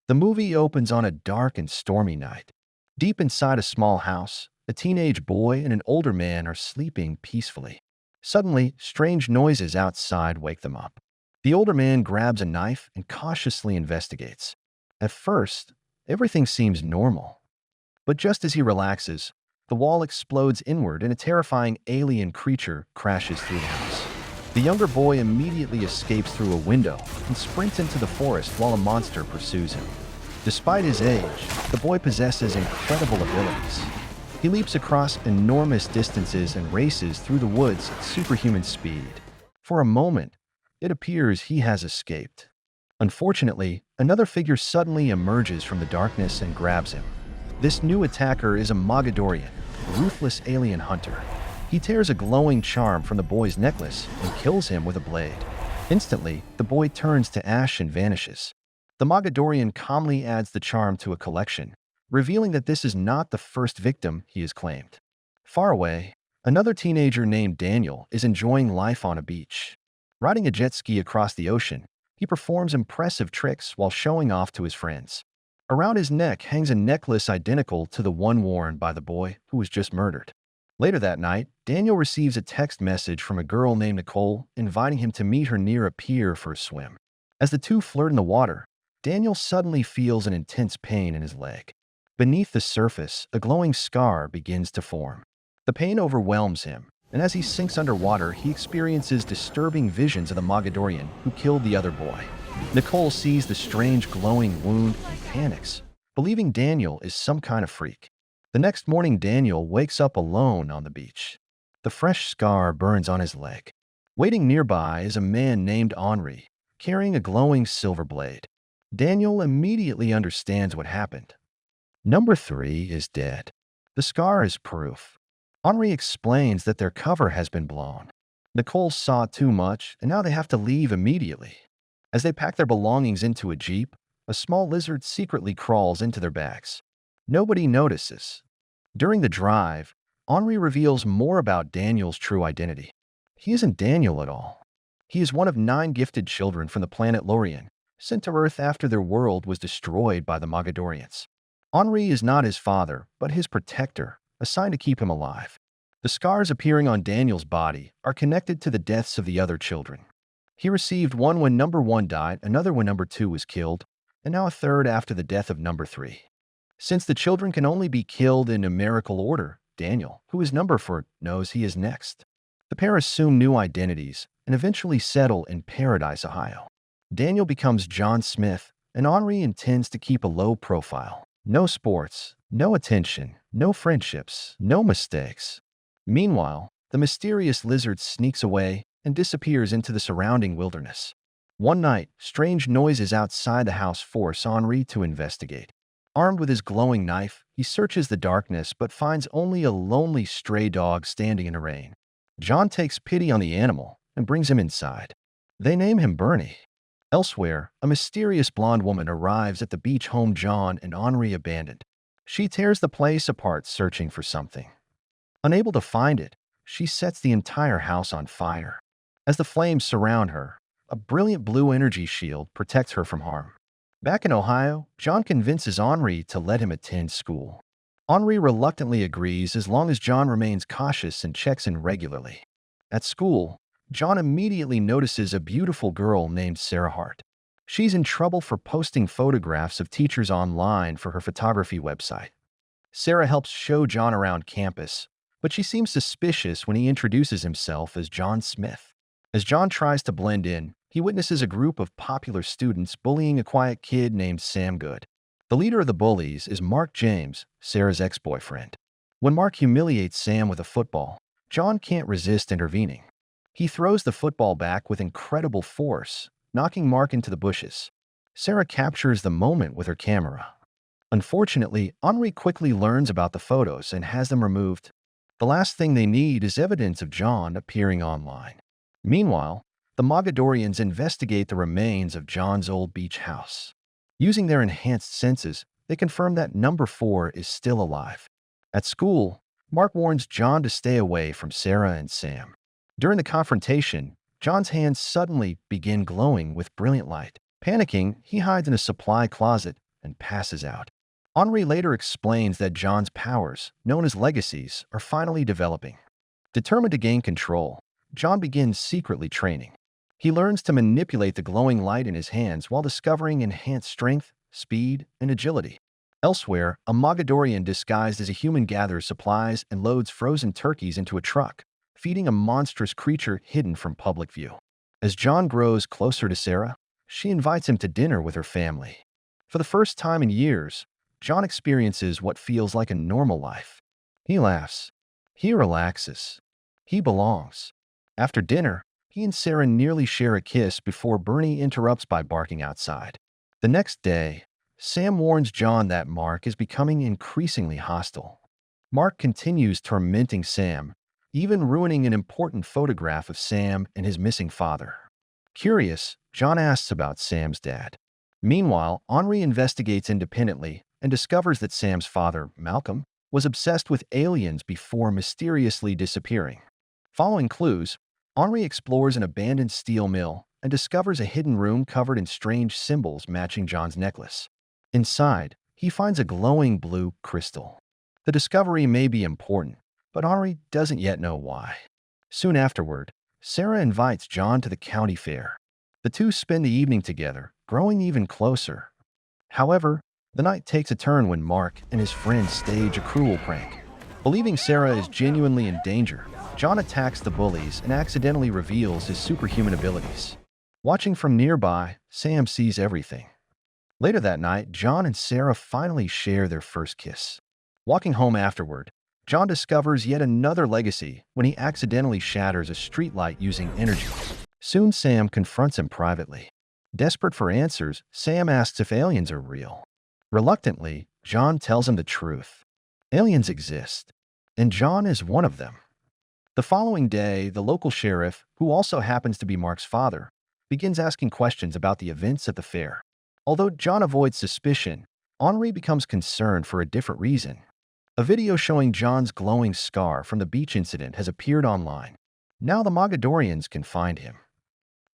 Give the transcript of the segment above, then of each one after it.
The movie opens on a dark and stormy night. Deep inside a small house, a teenage boy and an older man are sleeping peacefully. Suddenly, strange noises outside wake them up. The older man grabs a knife and cautiously investigates. At first, everything seems normal. But just as he relaxes, the wall explodes inward and a terrifying alien creature crashes through the house. The younger boy immediately escapes through a window and sprints into the forest while a monster pursues him. Despite his age, the boy possesses incredible abilities. He leaps across enormous distances and races through the woods at superhuman speed. For a moment, it appears he has escaped. Unfortunately, another figure suddenly emerges from the darkness and grabs him. This new attacker is a Mogadorian, a ruthless alien hunter. He tears a glowing charm from the boy's necklace and kills him with a blade. Instantly, the boy turns to ash and vanishes. The Mogadorian calmly adds the charm to a collection, revealing that this is not the first victim he has claimed. Far away, another teenager named Daniel is enjoying life on a beach. Riding a jet ski across the ocean, he performs impressive tricks while showing off to his friends. Around his neck hangs a necklace identical to the one worn by the boy who was just murdered. Later that night, Daniel receives a text message from a girl named Nicole inviting him to meet her near a pier for a swim. As the two flirt in the water, Daniel suddenly feels an intense pain in his leg. Beneath the surface, a glowing scar begins to form. The pain overwhelms him, and as he sinks underwater, he experiences disturbing visions of the Mogadorian who killed the other boy. Nicole sees the strange glowing wound and panics, believing Daniel is some kind of freak. The next morning, Daniel wakes up alone on the beach. The fresh scar burns on his leg. Waiting nearby is a man named Henri, carrying a glowing silver blade. Daniel immediately understands what happened. Number 3 is dead. The scar is proof. Henri explains that their cover has been blown. Nicole saw too much, and now they have to leave immediately. As they pack their belongings into a jeep, a small lizard secretly crawls into their bags. Nobody notices. During the drive, Henri reveals more about Daniel's true identity. He isn't Daniel at all. He is one of 9 gifted children from the planet Lorien, sent to Earth after their world was destroyed by the Mogadorians. Henri is not his father, but his protector, assigned to keep him alive. The scars appearing on Daniel's body are connected to the deaths of the other children. He received one when number 1 died, another when number 2 was killed, and now a third after the death of number 3. Since the children can only be killed in numerical order, Daniel, who is number 4, knows he is next. The pair assume new identities and eventually settle in Paradise, Ohio. Daniel becomes John Smith, and Henri intends to keep a low profile. No sports, no attention, no friendships, no mistakes. Meanwhile, the mysterious lizard sneaks away and disappears into the surrounding wilderness. One night, strange noises outside the house force Henri to investigate. Armed with his glowing knife, he searches the darkness but finds only a lonely stray dog standing in the rain. John takes pity on the animal and brings him inside. They name him Bernie. Elsewhere, a mysterious blonde woman arrives at the beach home John and Henri abandoned. She tears the place apart searching for something. Unable to find it, she sets the entire house on fire. As the flames surround her, a brilliant blue energy shield protects her from harm. Back in Ohio, John convinces Henri to let him attend school. Henri reluctantly agrees as long as John remains cautious and checks in regularly. At school, John immediately notices a beautiful girl named Sarah Hart. She's in trouble for posting photographs of teachers online for her photography website. Sarah helps show John around campus, but she seems suspicious when he introduces himself as John Smith. As John tries to blend in, he witnesses a group of popular students bullying a quiet kid named Sam Good. The leader of the bullies is Mark James, Sarah's ex-boyfriend. When Mark humiliates Sam with a football, John can't resist intervening. He throws the football back with incredible force, knocking Mark into the bushes. Sarah captures the moment with her camera. Unfortunately, Henri quickly learns about the photos and has them removed. The last thing they need is evidence of John appearing online. Meanwhile, the Mogadorians investigate the remains of John's old beach house. Using their enhanced senses, they confirm that number 4 is still alive. At school, Mark warns John to stay away from Sarah and Sam. During the confrontation, John's hands suddenly begin glowing with brilliant light. Panicking, he hides in a supply closet and passes out. Henri later explains that John's powers, known as legacies, are finally developing. Determined to gain control, John begins secretly training. He learns to manipulate the glowing light in his hands while discovering enhanced strength, speed, and agility. Elsewhere, a Mogadorian disguised as a human gathers supplies and loads frozen turkeys into a truck, feeding a monstrous creature hidden from public view. As John grows closer to Sarah, she invites him to dinner with her family. For the first time in years, John experiences what feels like a normal life. He laughs. He relaxes. He belongs. After dinner, he and Sarah nearly share a kiss before Bernie interrupts by barking outside. The next day, Sam warns John that Mark is becoming increasingly hostile. Mark continues tormenting Sam, even ruining an important photograph of Sam and his missing father. Curious, John asks about Sam's dad. Meanwhile, Henri investigates independently and discovers that Sam's father, Malcolm, was obsessed with aliens before mysteriously disappearing. Following clues, Henri explores an abandoned steel mill and discovers a hidden room covered in strange symbols matching John's necklace. Inside, he finds a glowing blue crystal. The discovery may be important, but Henri doesn't yet know why. Soon afterward, Sarah invites John to the county fair. The two spend the evening together, growing even closer. However, the night takes a turn when Mark and his friends stage a cruel prank. Believing Sarah is genuinely in danger, John attacks the bullies and accidentally reveals his superhuman abilities. Watching from nearby, Sam sees everything. Later that night, John and Sarah finally share their first kiss. Walking home afterward, John discovers yet another legacy when he accidentally shatters a streetlight using energy. Soon Sam confronts him privately. Desperate for answers, Sam asks if aliens are real. Reluctantly, John tells him the truth. Aliens exist, and John is one of them. The following day, the local sheriff, who also happens to be Mark's father, begins asking questions about the events at the fair. Although John avoids suspicion, Henri becomes concerned for a different reason. A video showing John's glowing scar from the beach incident has appeared online. Now the Mogadorians can find him.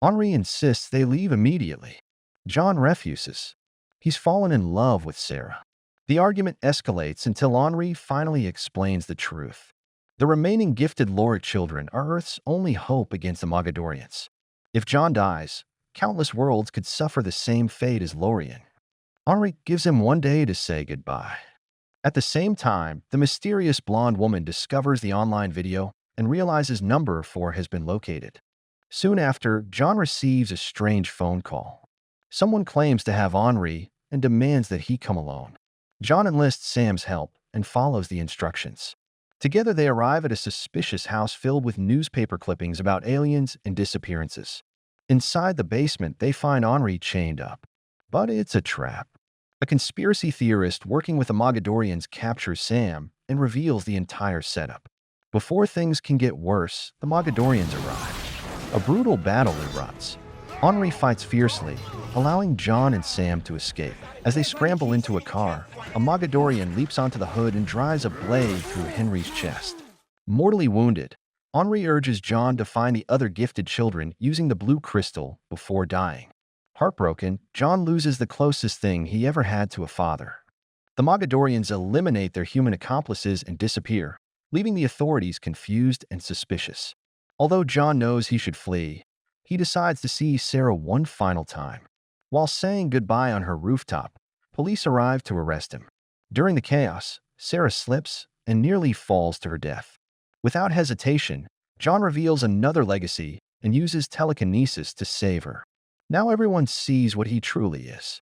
Henri insists they leave immediately. John refuses. He's fallen in love with Sarah. The argument escalates until Henri finally explains the truth. The remaining gifted Lorik children are Earth's only hope against the Mogadorians. If John dies, countless worlds could suffer the same fate as Lorien. Henri gives him one day to say goodbye. At the same time, the mysterious blonde woman discovers the online video and realizes number 4 has been located. Soon after, John receives a strange phone call. Someone claims to have Henri and demands that he come alone. John enlists Sam's help and follows the instructions. Together they arrive at a suspicious house filled with newspaper clippings about aliens and disappearances. Inside the basement, they find Henri chained up. But it's a trap. A conspiracy theorist working with the Mogadorians captures Sam and reveals the entire setup. Before things can get worse, the Mogadorians arrive. A brutal battle erupts. Henri fights fiercely, allowing John and Sam to escape. As they scramble into a car, a Mogadorian leaps onto the hood and drives a blade through Henri's chest. Mortally wounded, Henri urges John to find the other gifted children using the blue crystal before dying. Heartbroken, John loses the closest thing he ever had to a father. The Mogadorians eliminate their human accomplices and disappear, leaving the authorities confused and suspicious. Although John knows he should flee, he decides to see Sarah one final time. While saying goodbye on her rooftop, police arrive to arrest him. During the chaos, Sarah slips and nearly falls to her death. Without hesitation, John reveals another legacy and uses telekinesis to save her. Now everyone sees what he truly is.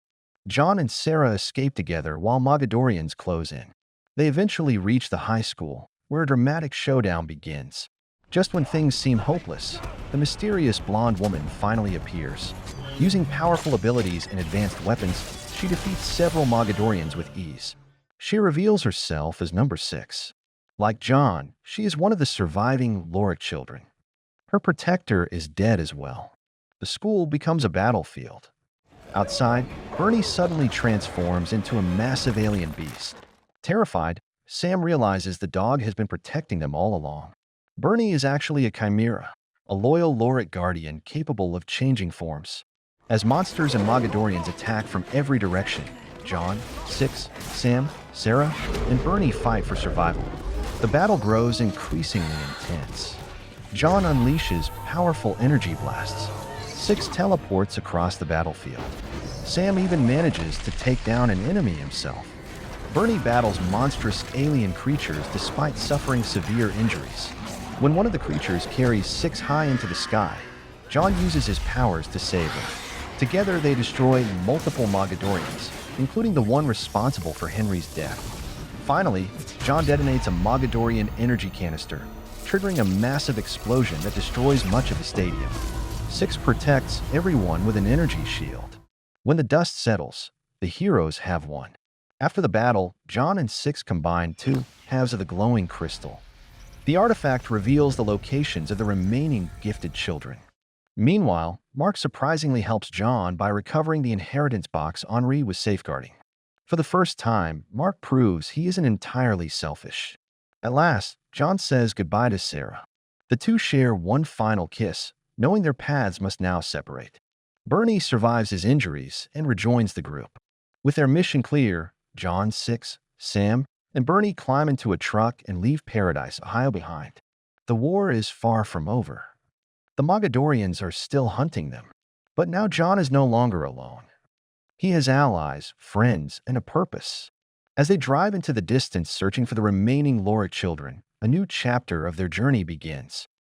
John and Sarah escape together while Mogadorians close in. They eventually reach the high school, where a dramatic showdown begins. Just when things seem hopeless, the mysterious blonde woman finally appears. Using powerful abilities and advanced weapons, she defeats several Mogadorians with ease. She reveals herself as number 6. Like John, she is one of the surviving Lorik children. Her protector is dead as well. The school becomes a battlefield. Outside, Bernie suddenly transforms into a massive alien beast. Terrified, Sam realizes the dog has been protecting them all along. Bernie is actually a chimera, a loyal Lorik guardian capable of changing forms. As monsters and Mogadorians attack from every direction, John, Six, Sam, Sarah, and Bernie fight for survival. The battle grows increasingly intense. John unleashes powerful energy blasts. Six teleports across the battlefield. Sam even manages to take down an enemy himself. Bernie battles monstrous alien creatures despite suffering severe injuries. When one of the creatures carries Six high into the sky, John uses his powers to save him. Together, they destroy multiple Mogadorians, including the one responsible for Henry's death. Finally, John detonates a Mogadorian energy canister, triggering a massive explosion that destroys much of the stadium. Six protects everyone with an energy shield. When the dust settles, the heroes have won. After the battle, John and Six combine two halves of the glowing crystal. The artifact reveals the locations of the remaining gifted children. Meanwhile, Mark surprisingly helps John by recovering the inheritance box Henri was safeguarding. For the first time, Mark proves he isn't entirely selfish. At last, John says goodbye to Sarah. The two share one final kiss, knowing their paths must now separate. Bernie survives his injuries and rejoins the group. With their mission clear, John, Six, Sam, and Bernie climb into a truck and leave Paradise, Ohio behind. The war is far from over. The Mogadorians are still hunting them. But now John is no longer alone. He has allies, friends, and a purpose. As they drive into the distance searching for the remaining Lorik children, a new chapter of their journey begins.